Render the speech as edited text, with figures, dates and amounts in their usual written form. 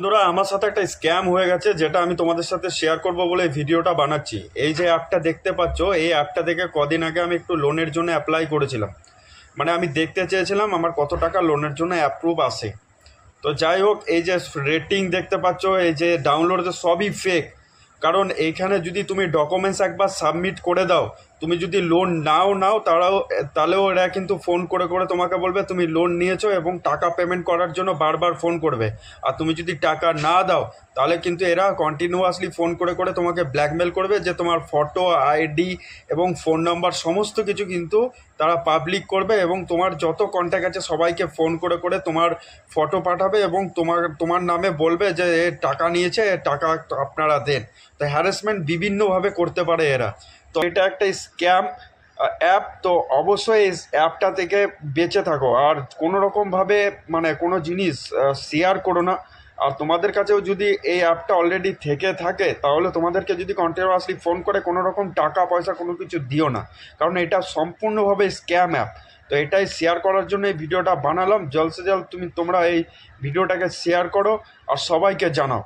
বন্ধুরা, আমার সাথে একটা স্ক্যাম হয়ে গেছে, যেটা আমি তোমাদের সাথে শেয়ার করব বলে এই ভিডিওটা বানাচ্ছি। এই যে অ্যাপটা দেখতে পাচ্ছ, এই অ্যাপটা থেকে কদিন আগে আমি একটু লোনের জন্য অ্যাপ্লাই করেছিলাম। মানে আমি দেখতে চেয়েছিলাম আমার কত টাকা লোনের জন্য অ্যাপ্রুভ আসে। তো যাই হোক, এই যে রেটিং দেখতে পাচ্ছ, এই যে ডাউনলোড, সবই ফেক। কারণ এইখানে যদি তুমি ডকুমেন্টস একবার সাবমিট করে দাও, তুমি যদি লোন নাও তাহলেও এরা কিন্তু ফোন করে করে তোমাকে বলবে তুমি লোন নিয়েছো এবং টাকা পেমেন্ট করার জন্য বারবার ফোন করবে। আর তুমি যদি টাকা না দাও, তাহলে কিন্তু এরা কন্টিনিউয়াসলি ফোন করে করে তোমাকে ব্ল্যাকমেল করবে, যে তোমার ফটো, আইডি এবং ফোন নাম্বার সমস্ত কিছু কিন্তু তারা পাবলিক করবে, এবং তোমার যত কন্ট্যাক্ট আছে সবাইকে ফোন করে করে তোমার ফটো পাঠাবে এবং তোমার নামে বলবে যে এ টাকা নিয়েছে, এ টাকা আপনারা দেন। তো হ্যারাসমেন্ট বিভিন্নভাবে করতে পারে এরা। তো এটা একটা স্ক্যাম অ্যাপ। তো অবশ্যই এই অ্যাপটা থেকে বেঁচে থাকো, আর কোনো রকমভাবে মানে কোনো জিনিস শেয়ার করো না। আর তোমাদের কাছেও যদি এই অ্যাপটা অলরেডি থেকে থাকে, তাহলে তোমাদেরকে যদি কন্টিনিউয়াসলি ফোন করে কোনো রকম টাকা পয়সা কোনো কিছু দিও না, কারণ এটা সম্পূর্ণভাবে স্ক্যাম অ্যাপ। তো এটাই শেয়ার করার জন্য এই ভিডিওটা বানালাম। জলদ সে জলদ তোমরা এই ভিডিওটাকে শেয়ার করো আর সবাইকে জানাও।